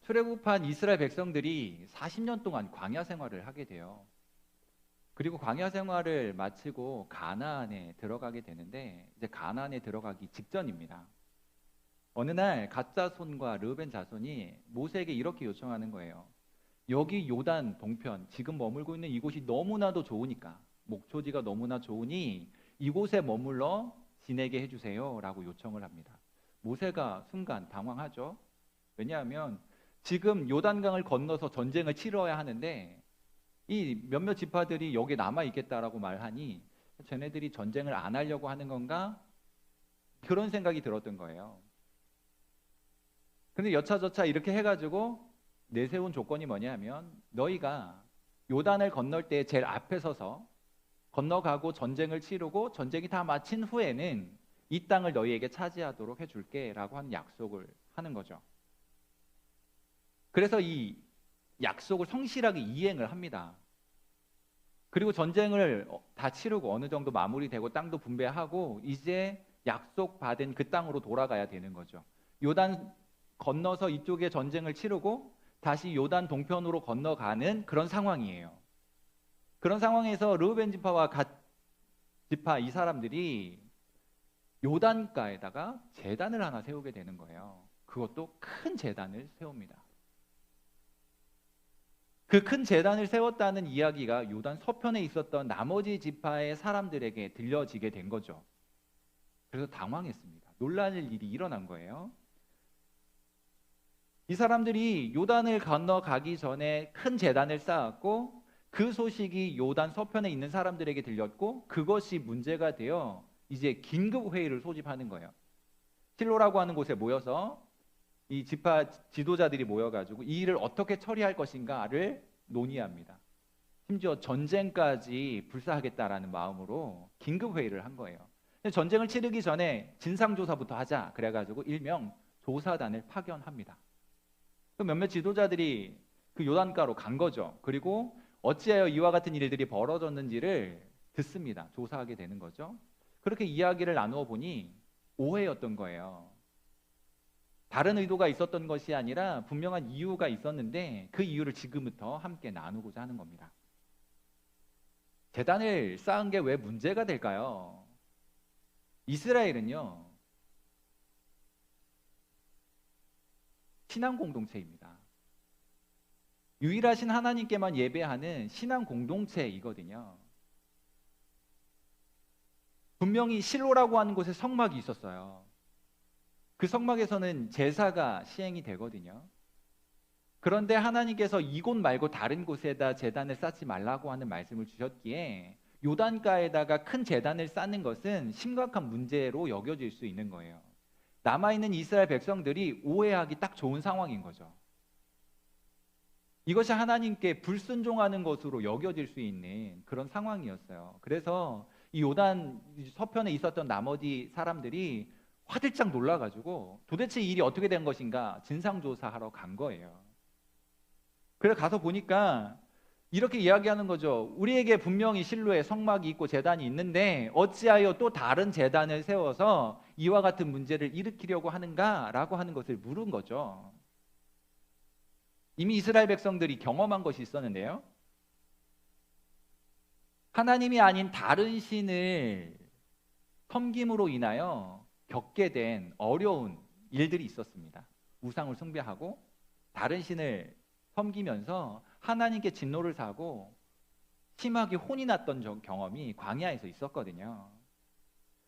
출애굽한 이스라엘 백성들이 40년 동안 광야 생활을 하게 돼요. 그리고 광야 생활을 마치고 가나안에 들어가게 되는데 이제 가나안에 들어가기 직전입니다. 어느 날 갓 자손과 르우벤 자손이 모세에게 이렇게 요청하는 거예요. 여기 요단 동편, 지금 머물고 있는 이곳이 너무나도 좋으니까, 목초지가 너무나 좋으니 이곳에 머물러 지내게 해주세요 라고 요청을 합니다. 모세가 순간 당황하죠. 왜냐하면 지금 요단강을 건너서 전쟁을 치러야 하는데 이 몇몇 지파들이 여기에 남아 있겠다라고 말하니 쟤네들이 전쟁을 안 하려고 하는 건가? 그런 생각이 들었던 거예요. 근데 여차저차 이렇게 해가지고 내세운 조건이 뭐냐면 너희가 요단을 건널 때 제일 앞에 서서 건너가고 전쟁을 치르고 전쟁이 다 마친 후에는 이 땅을 너희에게 차지하도록 해줄게 라고 하는 약속을 하는 거죠. 그래서 이 약속을 성실하게 이행을 합니다. 그리고 전쟁을 다 치르고 어느 정도 마무리되고 땅도 분배하고 이제 약속받은 그 땅으로 돌아가야 되는 거죠. 요단 건너서 이쪽에 전쟁을 치르고 다시 요단 동편으로 건너가는 그런 상황이에요. 그런 상황에서 르우벤 지파와 갓 지파 이 사람들이 요단가에다가 제단을 하나 세우게 되는 거예요. 그것도 큰 제단을 세웁니다. 그 큰 제단을 세웠다는 이야기가 요단 서편에 있었던 나머지 지파의 사람들에게 들려지게 된 거죠. 그래서 당황했습니다. 놀랄 일이 일어난 거예요. 이 사람들이 요단을 건너가기 전에 큰 제단을 쌓았고 그 소식이 요단 서편에 있는 사람들에게 들렸고 그것이 문제가 되어 이제 긴급 회의를 소집하는 거예요. 실로라고 하는 곳에 모여서 이 지파 지도자들이 모여가지고 이 일을 어떻게 처리할 것인가를 논의합니다. 심지어 전쟁까지 불사하겠다라는 마음으로 긴급 회의를 한 거예요. 근데 전쟁을 치르기 전에 진상조사부터 하자 그래가지고 일명 조사단을 파견합니다. 몇몇 지도자들이 그 요단가로 간 거죠. 그리고 어찌하여 이와 같은 일들이 벌어졌는지를 듣습니다. 조사하게 되는 거죠. 그렇게 이야기를 나누어 보니 오해였던 거예요. 다른 의도가 있었던 것이 아니라 분명한 이유가 있었는데 그 이유를 지금부터 함께 나누고자 하는 겁니다. 제단을 쌓은 게 왜 문제가 될까요? 이스라엘은요, 신앙 공동체입니다. 유일하신 하나님께만 예배하는 신앙 공동체이거든요. 분명히 실로라고 하는 곳에 성막이 있었어요. 그 성막에서는 제사가 시행이 되거든요. 그런데 하나님께서 이곳 말고 다른 곳에다 제단을 쌓지 말라고 하는 말씀을 주셨기에 요단가에다가 큰 제단을 쌓는 것은 심각한 문제로 여겨질 수 있는 거예요. 남아있는 이스라엘 백성들이 오해하기 딱 좋은 상황인 거죠. 이것이 하나님께 불순종하는 것으로 여겨질 수 있는 그런 상황이었어요. 그래서 이 요단 서편에 있었던 나머지 사람들이 화들짝 놀라가지고 도대체 일이 어떻게 된 것인가 진상조사하러 간 거예요. 그래서 가서 보니까 이렇게 이야기하는 거죠. 우리에게 분명히 실로에 성막이 있고 제단이 있는데 어찌하여 또 다른 제단을 세워서 이와 같은 문제를 일으키려고 하는가라고 하는 것을 물은 거죠. 이미 이스라엘 백성들이 경험한 것이 있었는데요. 하나님이 아닌 다른 신을 섬김으로 인하여 겪게 된 어려운 일들이 있었습니다. 우상을 숭배하고 다른 신을 섬기면서 하나님께 진노를 사고 심하게 혼이 났던 경험이 광야에서 있었거든요.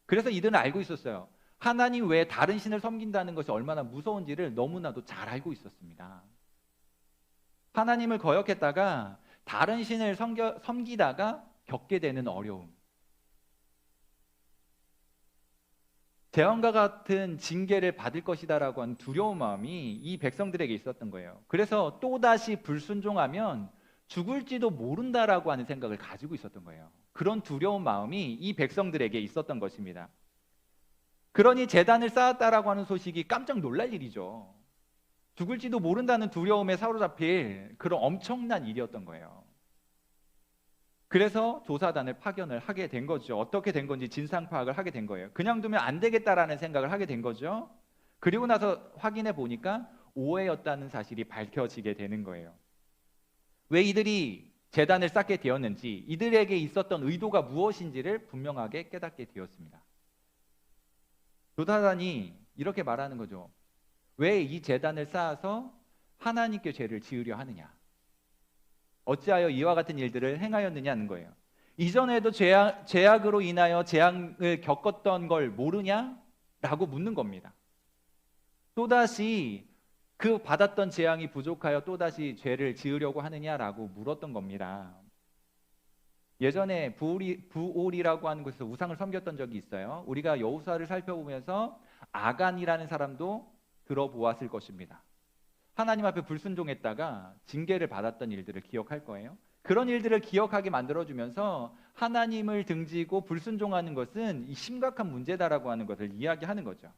그래서 이들은 알고 있었어요. 하나님 외에 다른 신을 섬긴다는 것이 얼마나 무서운지를 너무나도 잘 알고 있었습니다. 하나님을 거역했다가 다른 신을 섬기다가 겪게 되는 어려움, 재앙과 같은 징계를 받을 것이다라고 하는 두려운 마음이 이 백성들에게 있었던 거예요. 그래서 또다시 불순종하면 죽을지도 모른다라고 하는 생각을 가지고 있었던 거예요. 그런 두려운 마음이 이 백성들에게 있었던 것입니다. 그러니 제단을 쌓았다라고 하는 소식이 깜짝 놀랄 일이죠. 죽을지도 모른다는 두려움에 사로잡힐 그런 엄청난 일이었던 거예요. 그래서 조사단을 파견을 하게 된 거죠. 어떻게 된 건지 진상 파악을 하게 된 거예요. 그냥 두면 안 되겠다라는 생각을 하게 된 거죠. 그리고 나서 확인해 보니까 오해였다는 사실이 밝혀지게 되는 거예요. 왜 이들이 제단을 쌓게 되었는지, 이들에게 있었던 의도가 무엇인지를 분명하게 깨닫게 되었습니다. 요나단이 이렇게 말하는 거죠. 왜 이 제단을 쌓아서 하나님께 죄를 지으려 하느냐? 어찌하여 이와 같은 일들을 행하였느냐는 거예요. 이전에도 죄악으로 인하여 재앙을 겪었던 걸 모르냐? 라고 묻는 겁니다. 또다시 그 받았던 재앙이 부족하여 또다시 죄를 지으려고 하느냐라고 물었던 겁니다. 예전에 부올이라고 하는 곳에서 우상을 섬겼던 적이 있어요. 우리가 여호수아를 살펴보면서 아간이라는 사람도 들어보았을 것입니다. 하나님 앞에 불순종했다가 징계를 받았던 일들을 기억할 거예요. 그런 일들을 기억하게 만들어주면서 하나님을 등지고 불순종하는 것은 심각한 문제다라고 하는 것을 이야기하는 거죠.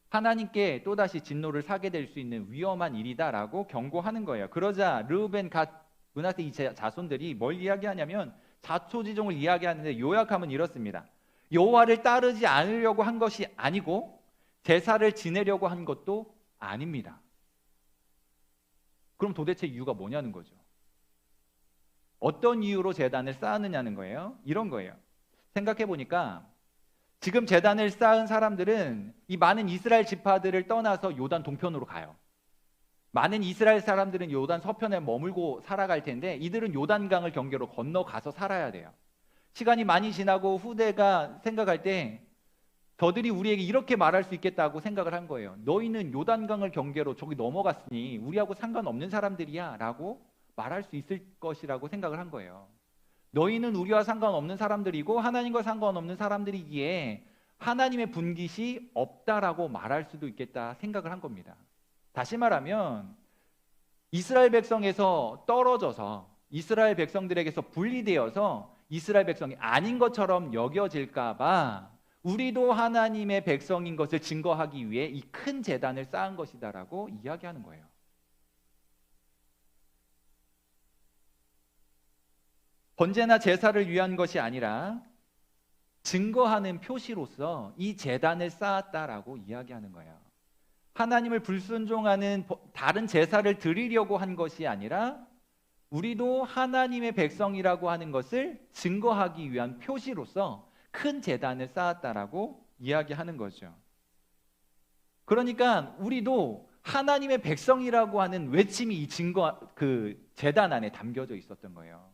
하나님께 또다시 진노를 사게 될 수 있는 위험한 일이다라고 경고하는 거예요. 그러자 르우벤, 갓, 므낫세 이 자손들이 뭘 이야기하냐면 자초지종을 이야기하는데 요약하면 이렇습니다. 여호와를 따르지 않으려고 한 것이 아니고 제사를 지내려고 한 것도 아닙니다. 그럼 도대체 이유가 뭐냐는 거죠. 어떤 이유로 제단을 쌓느냐는 거예요. 이런 거예요. 생각해 보니까 지금 제단을 쌓은 사람들은 이 많은 이스라엘 지파들을 떠나서 요단 동편으로 가요. 많은 이스라엘 사람들은 요단 서편에 머물고 살아갈 텐데 이들은 요단강을 경계로 건너가서 살아야 돼요. 시간이 많이 지나고 후대가 생각할 때 저들이 우리에게 이렇게 말할 수 있겠다고 생각을 한 거예요. 너희는 요단강을 경계로 저기 넘어갔으니 우리하고 상관없는 사람들이야 라고 말할 수 있을 것이라고 생각을 한 거예요. 너희는 우리와 상관없는 사람들이고 하나님과 상관없는 사람들이기에 하나님의 분깃이 없다라고 말할 수도 있겠다 생각을 한 겁니다. 다시 말하면 이스라엘 백성에서 떨어져서 이스라엘 백성들에게서 분리되어서 이스라엘 백성이 아닌 것처럼 여겨질까 봐 우리도 하나님의 백성인 것을 증거하기 위해 이 큰 제단을 쌓은 것이다라고 이야기하는 거예요. 번제나 제사를 위한 것이 아니라 증거하는 표시로서 이 제단을 쌓았다라고 이야기하는 거예요. 하나님을 불순종하는 다른 제사를 드리려고 한 것이 아니라 우리도 하나님의 백성이라고 하는 것을 증거하기 위한 표시로서 큰 제단을 쌓았다라고 이야기하는 거죠. 그러니까 우리도 하나님의 백성이라고 하는 외침이 이 제단 안에 담겨져 있었던 거예요.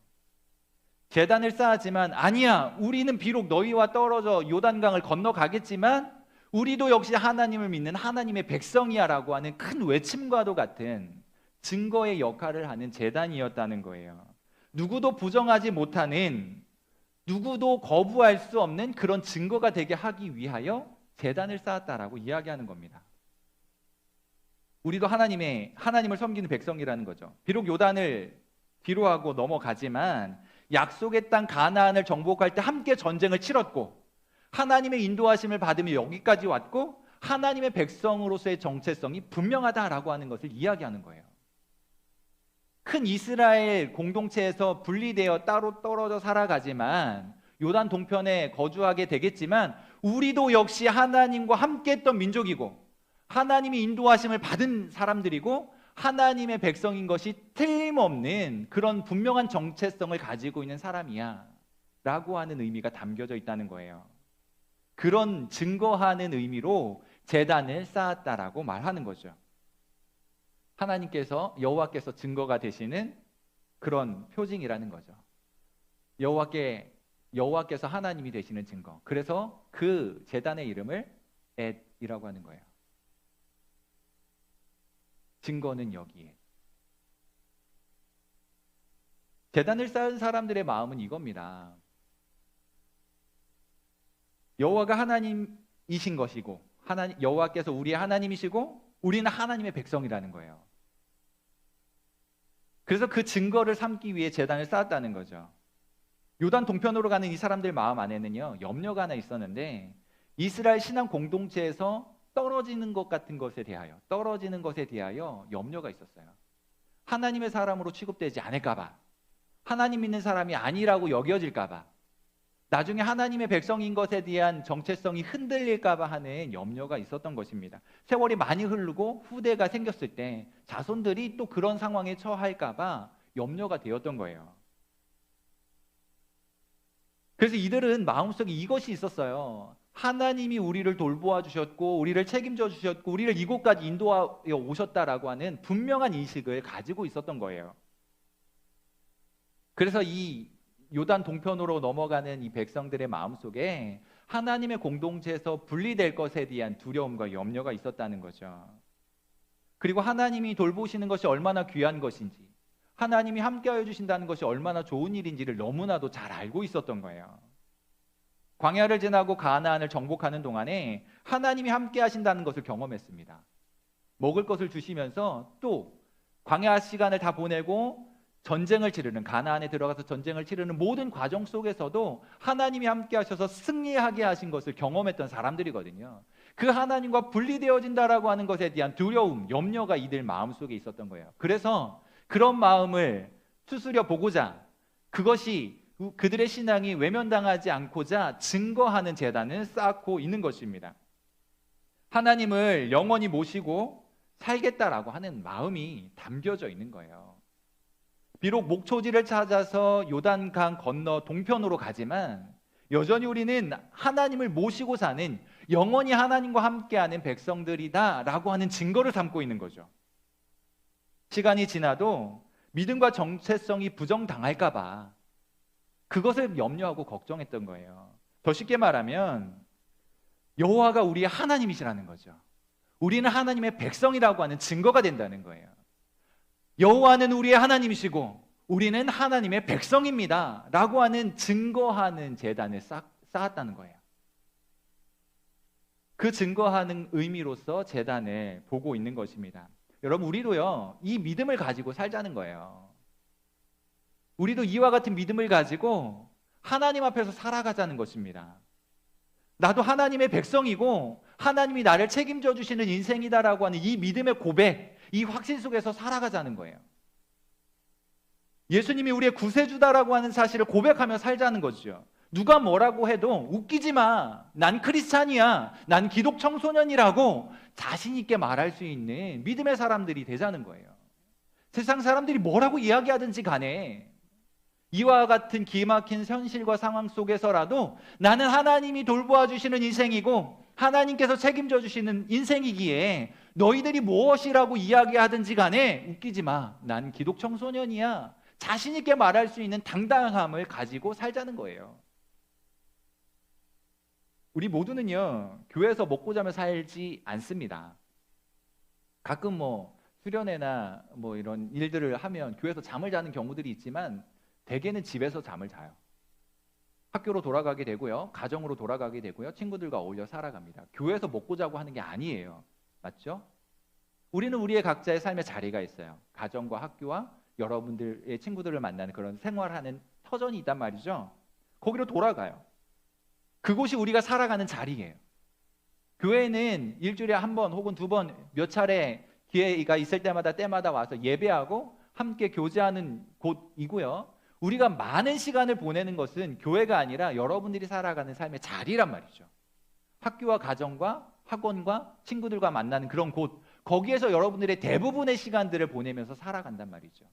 제단을 쌓았지만 아니야, 우리는 비록 너희와 떨어져 요단강을 건너가겠지만 우리도 역시 하나님을 믿는 하나님의 백성이야 라고 하는 큰 외침과도 같은 증거의 역할을 하는 제단이었다는 거예요. 누구도 부정하지 못하는, 누구도 거부할 수 없는 그런 증거가 되게 하기 위하여 제단을 쌓았다라고 이야기하는 겁니다. 우리도 하나님을 섬기는 백성이라는 거죠. 비록 요단을 뒤로하고 넘어가지만 약속의 땅 가나안을 정복할 때 함께 전쟁을 치렀고 하나님의 인도하심을 받으며 여기까지 왔고 하나님의 백성으로서의 정체성이 분명하다라고 하는 것을 이야기하는 거예요. 큰 이스라엘 공동체에서 분리되어 따로 떨어져 살아가지만 요단 동편에 거주하게 되겠지만 우리도 역시 하나님과 함께했던 민족이고 하나님이 인도하심을 받은 사람들이고 하나님의 백성인 것이 틀림없는 그런 분명한 정체성을 가지고 있는 사람이야 라고 하는 의미가 담겨져 있다는 거예요. 그런 증거하는 의미로 제단을 쌓았다라고 말하는 거죠. 여호와께서 증거가 되시는 그런 표징이라는 거죠. 여호와께서 하나님이 되시는 증거. 그래서 그 제단의 이름을 엣이라고 하는 거예요. 증거는 여기에. 제단을 쌓은 사람들의 마음은 이겁니다. 여호와가 하나님이신 것이고 여호와께서 우리의 하나님이시고 우리는 하나님의 백성이라는 거예요. 그래서 그 증거를 삼기 위해 제단을 쌓았다는 거죠. 요단 동편으로 가는 이 사람들 마음 안에는요 염려가 하나 있었는데 이스라엘 신앙 공동체에서 떨어지는 것에 대하여 염려가 있었어요. 하나님의 사람으로 취급되지 않을까 봐, 하나님 믿는 사람이 아니라고 여겨질까 봐, 나중에 하나님의 백성인 것에 대한 정체성이 흔들릴까 봐 하는 염려가 있었던 것입니다. 세월이 많이 흐르고 후대가 생겼을 때 자손들이 또 그런 상황에 처할까 봐 염려가 되었던 거예요. 그래서 이들은 마음속에 이것이 있었어요. 하나님이 우리를 돌보아 주셨고 우리를 책임져 주셨고 우리를 이곳까지 인도하여 오셨다라고 하는 분명한 인식을 가지고 있었던 거예요. 그래서 이 요단 동편으로 넘어가는 이 백성들의 마음속에 하나님의 공동체에서 분리될 것에 대한 두려움과 염려가 있었다는 거죠. 그리고 하나님이 돌보시는 것이 얼마나 귀한 것인지, 하나님이 함께하여 주신다는 것이 얼마나 좋은 일인지를 너무나도 잘 알고 있었던 거예요. 광야를 지나고 가나안을 정복하는 동안에 하나님이 함께 하신다는 것을 경험했습니다. 먹을 것을 주시면서 또 광야 시간을 다 보내고 전쟁을 치르는, 가나안에 들어가서 전쟁을 치르는 모든 과정 속에서도 하나님이 함께 하셔서 승리하게 하신 것을 경험했던 사람들이거든요. 그 하나님과 분리되어진다라고 하는 것에 대한 두려움, 염려가 이들 마음속에 있었던 거예요. 그래서 그런 마음을 추스려 보고자, 그것이 그들의 신앙이 외면당하지 않고자 증거하는 제단을 쌓고 있는 것입니다. 하나님을 영원히 모시고 살겠다라고 하는 마음이 담겨져 있는 거예요. 비록 목초지를 찾아서 요단강 건너 동편으로 가지만 여전히 우리는 하나님을 모시고 사는, 영원히 하나님과 함께하는 백성들이다라고 하는 증거를 삼고 있는 거죠. 시간이 지나도 믿음과 정체성이 부정당할까 봐 그것을 염려하고 걱정했던 거예요. 더 쉽게 말하면 여호와가 우리의 하나님이시라는 거죠. 우리는 하나님의 백성이라고 하는 증거가 된다는 거예요. 여호와는 우리의 하나님이시고 우리는 하나님의 백성입니다 라고 하는 증거하는 제단을 쌓았다는 거예요. 그 증거하는 의미로서 제단을 보고 있는 것입니다. 여러분, 우리도요, 이 믿음을 가지고 살자는 거예요. 우리도 이와 같은 믿음을 가지고 하나님 앞에서 살아가자는 것입니다. 나도 하나님의 백성이고 하나님이 나를 책임져 주시는 인생이다라고 하는 이 믿음의 고백, 이 확신 속에서 살아가자는 거예요. 예수님이 우리의 구세주다라고 하는 사실을 고백하며 살자는 거죠. 누가 뭐라고 해도 웃기지 마, 난 크리스찬이야, 난 기독 청소년이라고 자신 있게 말할 수 있는 믿음의 사람들이 되자는 거예요. 세상 사람들이 뭐라고 이야기하든지 간에 이와 같은 기막힌 현실과 상황 속에서라도 나는 하나님이 돌보아 주시는 인생이고 하나님께서 책임져 주시는 인생이기에 너희들이 무엇이라고 이야기하든지 간에 웃기지 마, 난 기독 청소년이야, 자신 있게 말할 수 있는 당당함을 가지고 살자는 거예요. 우리 모두는요, 교회에서 먹고 자며 살지 않습니다. 가끔 수련회나 이런 일들을 하면 교회에서 잠을 자는 경우들이 있지만 대개는 집에서 잠을 자요. 학교로 돌아가게 되고요, 가정으로 돌아가게 되고요, 친구들과 어울려 살아갑니다. 교회에서 먹고 자고 하는 게 아니에요. 맞죠? 우리는 우리의 각자의 삶의 자리가 있어요. 가정과 학교와 여러분들의 친구들을 만나는 그런 생활하는 터전이 있단 말이죠. 거기로 돌아가요. 그곳이 우리가 살아가는 자리예요. 교회는 일주일에 한 번 혹은 두 번 몇 차례 기회가 있을 때마다 와서 예배하고 함께 교제하는 곳이고요. 우리가 많은 시간을 보내는 것은 교회가 아니라 여러분들이 살아가는 삶의 자리란 말이죠. 학교와 가정과 학원과 친구들과 만나는 그런 곳, 거기에서 여러분들의 대부분의 시간들을 보내면서 살아간단 말이죠.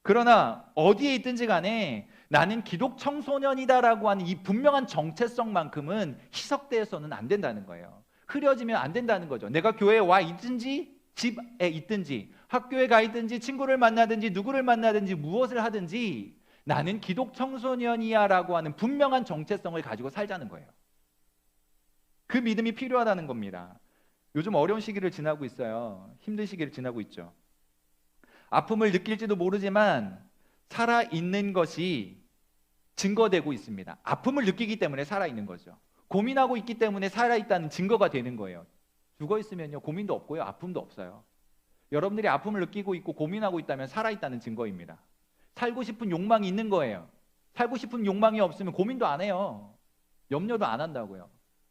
그러나 어디에 있든지 간에 나는 기독 청소년이다라고 하는 이 분명한 정체성만큼은 희석되어서는 안 된다는 거예요. 흐려지면 안 된다는 거죠. 내가 교회에 와 있든지 집에 있든지 학교에 가 있든지 친구를 만나든지 누구를 만나든지 무엇을 하든지 나는 기독 청소년이야 라고 하는 분명한 정체성을 가지고 살자는 거예요. 그 믿음이 필요하다는 겁니다. 요즘 어려운 시기를 지나고 있어요. 힘든 시기를 지나고 있죠. 아픔을 느낄지도 모르지만 살아있는 것이 증거되고 있습니다. 아픔을 느끼기 때문에 살아있는 거죠. 고민하고 있기 때문에 살아있다는 증거가 되는 거예요. 죽어있으면요, 고민도 없고요, 아픔도 없어요. 여러분들이 아픔을 느끼고 있고 고민하고 있다면 살아있다는 증거입니다. 살고 싶은 욕망이 있는 거예요. 살고 싶은 욕망이 없으면 고민도 안 해요. 염려도 안 한다고요.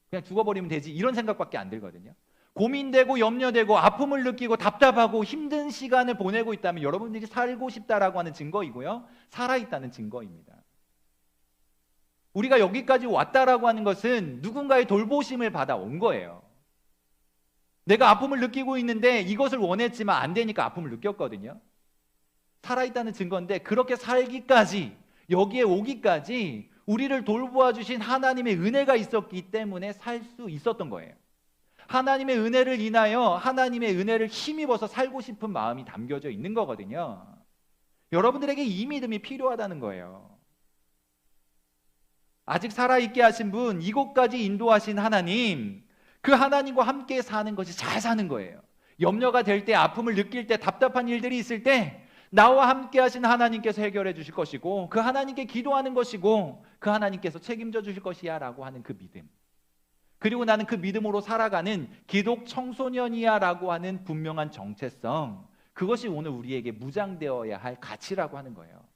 그냥 죽어버리면 되지, 이런 생각밖에 안 들거든요. 고민되고 염려되고 아픔을 느끼고 답답하고 힘든 시간을 보내고 있다면 여러분들이 살고 싶다라고 하는 증거이고요, 살아있다는 증거입니다. 우리가 여기까지 왔다라고 하는 것은 누군가의 돌보심을 받아온 거예요. 내가 아픔을 느끼고 있는데 이것을 원했지만 안 되니까 아픔을 느꼈거든요. 살아있다는 증거인데 그렇게 살기까지, 여기에 오기까지 우리를 돌보아 주신 하나님의 은혜가 있었기 때문에 살 수 있었던 거예요. 하나님의 은혜를 인하여 하나님의 은혜를 힘입어서 살고 싶은 마음이 담겨져 있는 거거든요. 여러분들에게 이 믿음이 필요하다는 거예요. 아직 살아있게 하신 분, 이곳까지 인도하신 하나님, 그 하나님과 함께 사는 것이 잘 사는 거예요. 염려가 될 때, 아픔을 느낄 때, 답답한 일들이 있을 때 나와 함께 하신 하나님께서 해결해 주실 것이고, 그 하나님께 기도하는 것이고, 그 하나님께서 책임져 주실 것이야 라고 하는 그 믿음, 그리고 나는 그 믿음으로 살아가는 기독 청소년이야 라고 하는 분명한 정체성, 그것이 오늘 우리에게 무장되어야 할 가치라고 하는 거예요.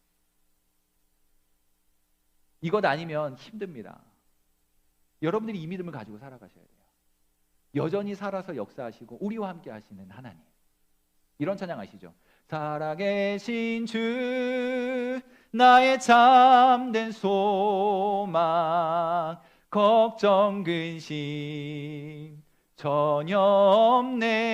이것 아니면 힘듭니다. 여러분들이 이 믿음을 가지고 살아가셔야 돼요. 여전히 살아서 역사하시고 우리와 함께 하시는 하나님. 이런 찬양 아시죠? 살아계신 주, 나의 참된 소망, 걱정 근심 전혀 없네.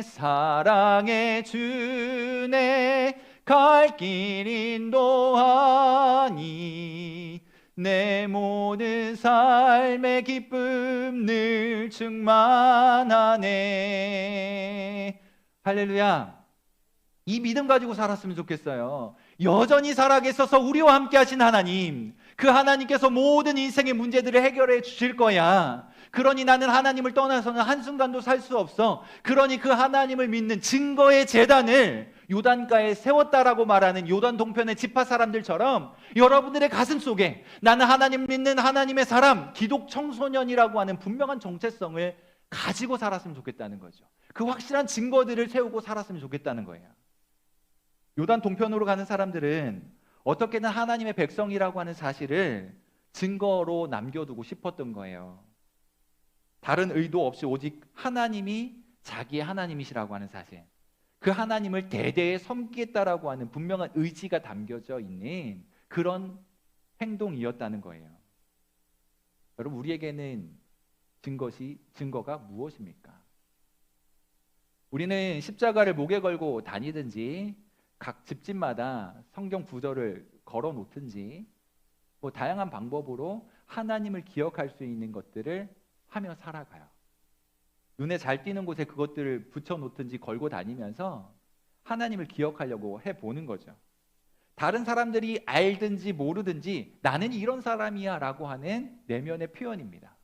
사랑의 주네 갈 길 인도하니 내 모든 삶의 기쁨 늘 충만하네. 할렐루야. 이 믿음 가지고 살았으면 좋겠어요. 여전히 살아계셔서 우리와 함께 하신 하나님, 그 하나님께서 모든 인생의 문제들을 해결해 주실 거야. 그러니 나는 하나님을 떠나서는 한순간도 살 수 없어. 그러니 그 하나님을 믿는 증거의 제단을 요단가에 세웠다라고 말하는 요단 동편의 지파 사람들처럼 여러분들의 가슴 속에 나는 하나님 믿는 하나님의 사람, 기독 청소년이라고 하는 분명한 정체성을 가지고 살았으면 좋겠다는 거죠. 그 확실한 증거들을 세우고 살았으면 좋겠다는 거예요. 요단 동편으로 가는 사람들은 어떻게든 하나님의 백성이라고 하는 사실을 증거로 남겨두고 싶었던 거예요. 다른 의도 없이 오직 하나님이 자기의 하나님이시라고 하는 사실, 그 하나님을 대대에 섬기겠다라고 하는 분명한 의지가 담겨져 있는 그런 행동이었다는 거예요. 여러분, 우리에게는 증거가 무엇입니까? 우리는 십자가를 목에 걸고 다니든지 각 집집마다 성경 구절을 걸어 놓든지 뭐 다양한 방법으로 하나님을 기억할 수 있는 것들을 하며 살아가요. 눈에 잘 띄는 곳에 그것들을 붙여 놓든지 걸고 다니면서 하나님을 기억하려고 해보는 거죠. 다른 사람들이 알든지 모르든지 나는 이런 사람이야 라고 하는 내면의 표현입니다.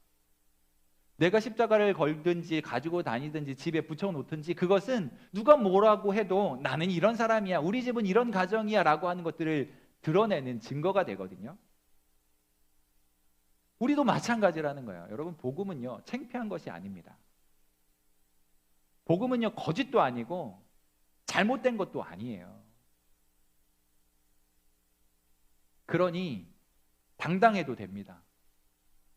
내가 십자가를 걸든지 가지고 다니든지 집에 붙여놓든지 그것은 누가 뭐라고 해도 나는 이런 사람이야, 우리 집은 이런 가정이야 라고 하는 것들을 드러내는 증거가 되거든요. 우리도 마찬가지라는 거예요. 여러분, 복음은요 창피한 것이 아닙니다. 복음은요 거짓도 아니고 잘못된 것도 아니에요. 그러니 당당해도 됩니다.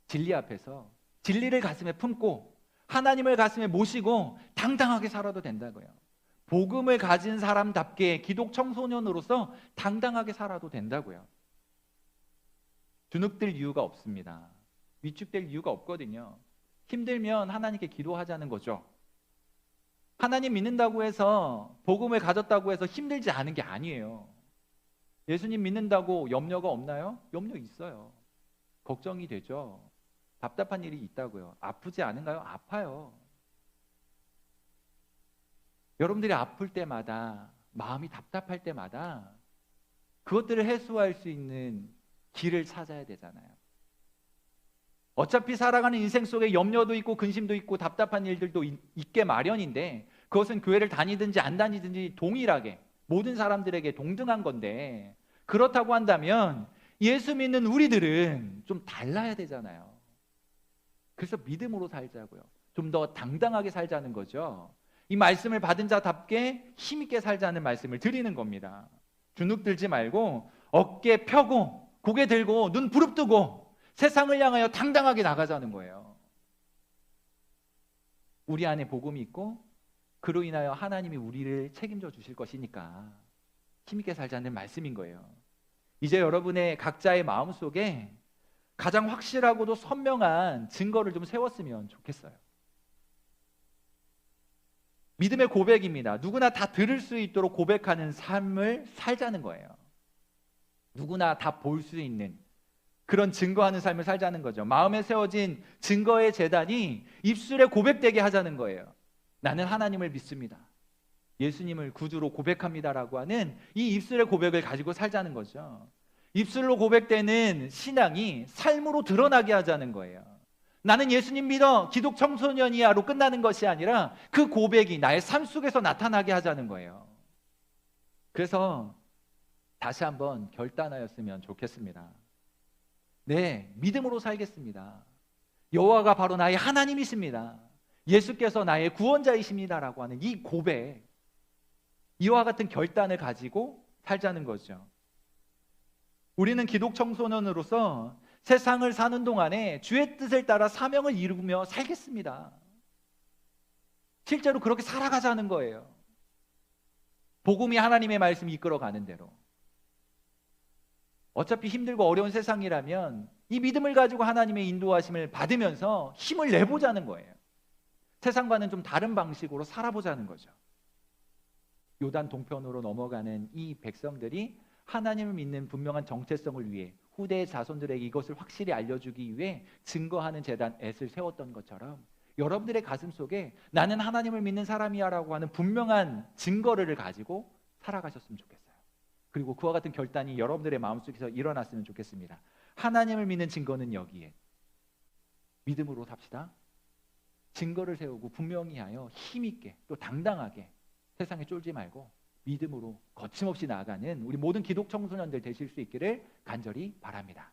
진리 앞에서 진리를 가슴에 품고 하나님을 가슴에 모시고 당당하게 살아도 된다고요. 복음을 가진 사람답게 기독 청소년으로서 당당하게 살아도 된다고요. 주눅들 이유가 없습니다. 위축될 이유가 없거든요. 힘들면 하나님께 기도하자는 거죠. 하나님 믿는다고 해서 복음을 가졌다고 해서 힘들지 않은 게 아니에요. 예수님 믿는다고 염려가 없나요? 염려 있어요. 걱정이 되죠. 답답한 일이 있다고요. 아프지 않은가요? 아파요. 여러분들이 아플 때마다, 마음이 답답할 때마다 그것들을 해소할 수 있는 길을 찾아야 되잖아요. 어차피 살아가는 인생 속에 염려도 있고 근심도 있고 답답한 일들도 있게 마련인데 그것은 교회를 다니든지 안 다니든지 동일하게 모든 사람들에게 동등한 건데, 그렇다고 한다면 예수 믿는 우리들은 좀 달라야 되잖아요. 그래서 믿음으로 살자고요. 좀 더 당당하게 살자는 거죠. 이 말씀을 받은 자답게 힘있게 살자는 말씀을 드리는 겁니다. 주눅 들지 말고 어깨 펴고 고개 들고 눈 부릅뜨고 세상을 향하여 당당하게 나가자는 거예요. 우리 안에 복음이 있고 그로 인하여 하나님이 우리를 책임져 주실 것이니까 힘있게 살자는 말씀인 거예요. 이제 여러분의 각자의 마음속에 가장 확실하고도 선명한 증거를 좀 세웠으면 좋겠어요. 믿음의 고백입니다. 누구나 다 들을 수 있도록 고백하는 삶을 살자는 거예요. 누구나 다 볼 수 있는 그런 증거하는 삶을 살자는 거죠. 마음에 세워진 증거의 제단이 입술에 고백되게 하자는 거예요. 나는 하나님을 믿습니다. 예수님을 구주로 고백합니다라고 하는 이 입술의 고백을 가지고 살자는 거죠. 입술로 고백되는 신앙이 삶으로 드러나게 하자는 거예요. 나는 예수님 믿어 기독 청소년이야로 끝나는 것이 아니라 그 고백이 나의 삶 속에서 나타나게 하자는 거예요. 그래서 다시 한번 결단하였으면 좋겠습니다. 네, 믿음으로 살겠습니다. 여호와가 바로 나의 하나님이십니다. 예수께서 나의 구원자이십니다라고 하는 이 고백, 이와 같은 결단을 가지고 살자는 거죠. 우리는 기독 청소년으로서 세상을 사는 동안에 주의 뜻을 따라 사명을 이루며 살겠습니다. 실제로 그렇게 살아가자는 거예요. 복음이 하나님의 말씀이 이끌어가는 대로. 어차피 힘들고 어려운 세상이라면 이 믿음을 가지고 하나님의 인도하심을 받으면서 힘을 내보자는 거예요. 세상과는 좀 다른 방식으로 살아보자는 거죠. 요단 동편으로 넘어가는 이 백성들이 하나님을 믿는 분명한 정체성을 위해 후대의 자손들에게 이것을 확실히 알려주기 위해 증거하는 제단 엣을 세웠던 것처럼 여러분들의 가슴 속에 나는 하나님을 믿는 사람이야 라고 하는 분명한 증거를 가지고 살아가셨으면 좋겠어요. 그리고 그와 같은 결단이 여러분들의 마음속에서 일어났으면 좋겠습니다. 하나님을 믿는 증거는 여기에. 믿음으로 삽시다. 증거를 세우고 분명히 하여 힘있게 또 당당하게 세상에 쫄지 말고 믿음으로 거침없이 나아가는 우리 모든 기독 청소년들 되실 수 있기를 간절히 바랍니다.